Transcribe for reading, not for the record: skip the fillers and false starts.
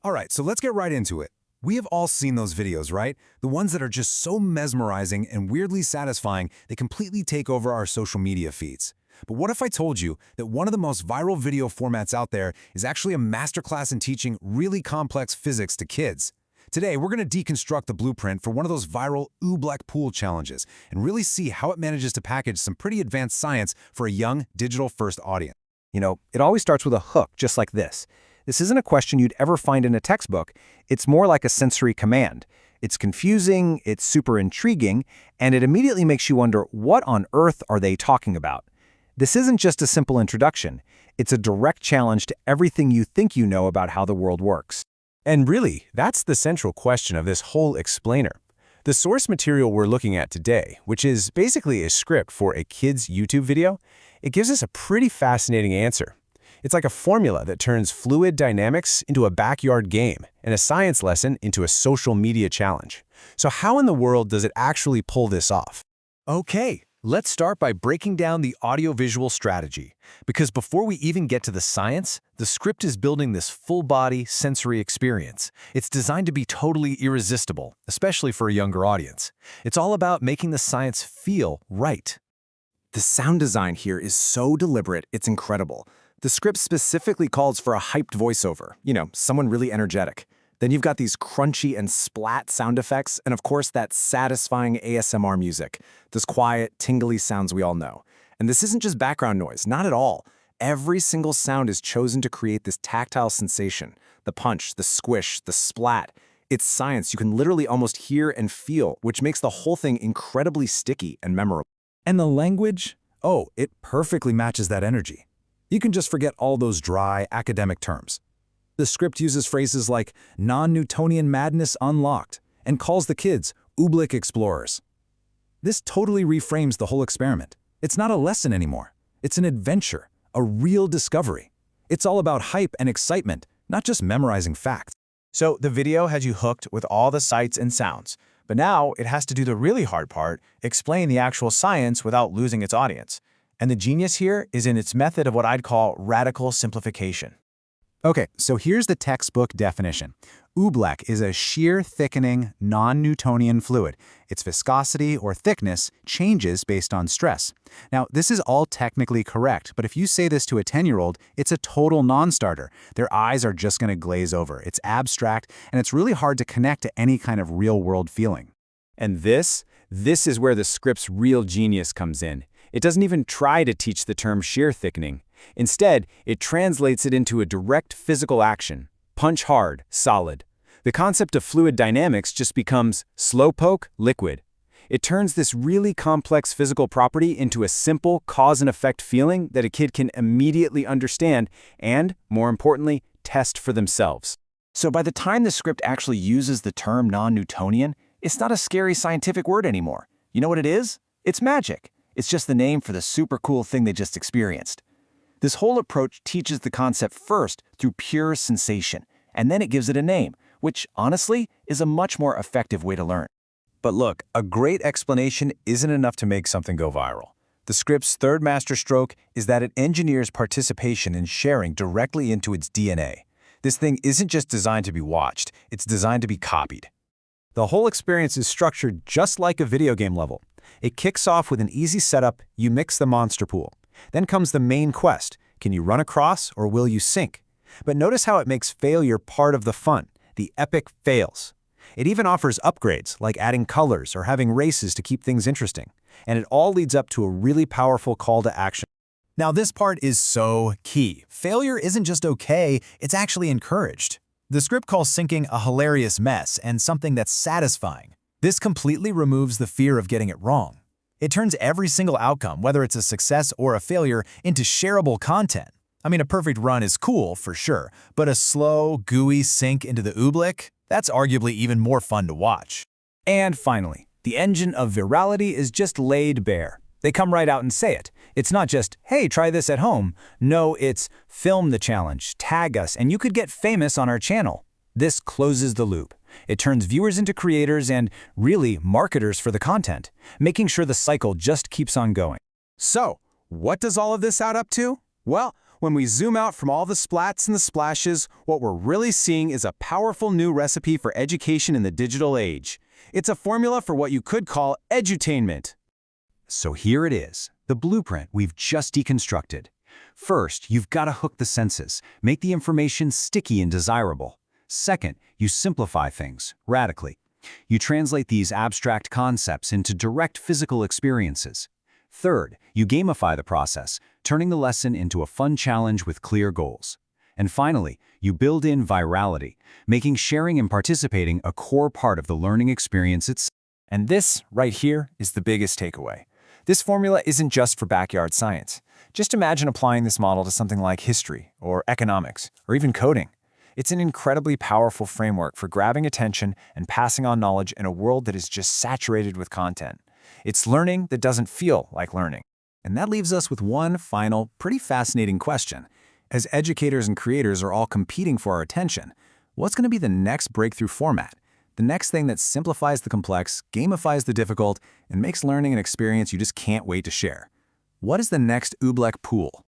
All right, so let's get right into it. We have all seen those videos, right? The ones that are just so mesmerizing and weirdly satisfying they completely take over our social media feeds. But what if I told you that one of the most viral video formats out there is actually a masterclass in teaching really complex physics to kids? Today, we're going to deconstruct the blueprint for one of those viral Oobleck pool challenges and really see how it manages to package some pretty advanced science for a young, digital-first audience. You know, it always starts with a hook, just like this. This isn't a question you'd ever find in a textbook. It's more like a sensory command. It's confusing, it's super intriguing, and it immediately makes you wonder, what on earth are they talking about? This isn't just a simple introduction. It's a direct challenge to everything you think you know about how the world works. And really, that's the central question of this whole explainer. The source material we're looking at today, which is basically a script for a kid's YouTube video, it gives us a pretty fascinating answer. It's like a formula that turns fluid dynamics into a backyard game and a science lesson into a social media challenge. So how in the world does it actually pull this off? Okay, let's start by breaking down the audiovisual strategy. Because before we even get to the science, the script is building this full-body sensory experience. It's designed to be totally irresistible, especially for a younger audience. It's all about making the science feel right. The sound design here is so deliberate, it's incredible. The script specifically calls for a hyped voiceover, someone really energetic. Then you've got these crunchy and splat sound effects, and of course that satisfying ASMR music, those quiet, tingly sounds we all know. And this isn't just background noise, not at all. Every single sound is chosen to create this tactile sensation. The punch, the squish, the splat. It's science you can literally almost hear and feel, which makes the whole thing incredibly sticky and memorable. And the language? Oh, it perfectly matches that energy. You can just forget all those dry, academic terms. The script uses phrases like non-Newtonian madness unlocked and calls the kids Oobleck explorers. This totally reframes the whole experiment. It's not a lesson anymore. It's an adventure, a real discovery. It's all about hype and excitement, not just memorizing facts. So the video has you hooked with all the sights and sounds, but now it has to do the really hard part, explain the actual science without losing its audience. And the genius here is in its method of what I'd call radical simplification. Okay, so here's the textbook definition. Oobleck is a shear thickening, non-Newtonian fluid. Its viscosity or thickness changes based on stress. Now, this is all technically correct, but if you say this to a 10-year-old, it's a total non-starter. Their eyes are just going to glaze over. It's abstract, and it's really hard to connect to any kind of real-world feeling. And this is where the script's real genius comes in. It doesn't even try to teach the term shear thickening. Instead, it translates it into a direct physical action. Punch hard, solid. The concept of fluid dynamics just becomes slowpoke, liquid. It turns this really complex physical property into a simple cause and effect feeling that a kid can immediately understand and, more importantly, test for themselves. So by the time the script actually uses the term non-Newtonian, it's not a scary scientific word anymore. You know what it is? It's magic. It's just the name for the super cool thing they just experienced. This whole approach teaches the concept first through pure sensation, and then it gives it a name, which, honestly, is a much more effective way to learn. But look, a great explanation isn't enough to make something go viral. The script's third masterstroke is that it engineers participation and sharing directly into its DNA. This thing isn't just designed to be watched, it's designed to be copied. The whole experience is structured just like a video game level. It kicks off with an easy setup, you mix the monster pool. Then comes the main quest. Can you run across or will you sink? But notice how it makes failure part of the fun, the epic fails. It even offers upgrades like adding colors or having races to keep things interesting. And it all leads up to a really powerful call to action. Now this part is so key. Failure isn't just okay, it's actually encouraged. The script calls sinking a hilarious mess and something that's satisfying. This completely removes the fear of getting it wrong. It turns every single outcome, whether it's a success or a failure, into shareable content. I mean, a perfect run is cool, for sure, but a slow, gooey sink into the Oobleck, that's arguably even more fun to watch. And finally, the engine of virality is just laid bare. They come right out and say it. It's not just, hey, try this at home. No, it's film the challenge, tag us, and you could get famous on our channel. This closes the loop. It turns viewers into creators and, really, marketers for the content, making sure the cycle just keeps on going. So, what does all of this add up to? Well, When we zoom out from all the splats and the splashes, what we're really seeing is a powerful new recipe for education in the digital age. It's a formula for what you could call edutainment. So here it is, the blueprint we've just deconstructed. First, you've got to hook the senses, make the information sticky and desirable. Second, you simplify things, radically. You translate these abstract concepts into direct physical experiences. Third, you gamify the process, turning the lesson into a fun challenge with clear goals. And finally, you build in virality, making sharing and participating a core part of the learning experience itself. And this, right here, is the biggest takeaway. This formula isn't just for backyard science. Just imagine applying this model to something like history, or economics, or even coding. It's an incredibly powerful framework for grabbing attention and passing on knowledge in a world that is just saturated with content. It's learning that doesn't feel like learning. And that leaves us with one final, pretty fascinating question. As educators and creators are all competing for our attention, what's going to be the next breakthrough format? The next thing that simplifies the complex, gamifies the difficult, and makes learning an experience you just can't wait to share. What is the next Oobleck pool?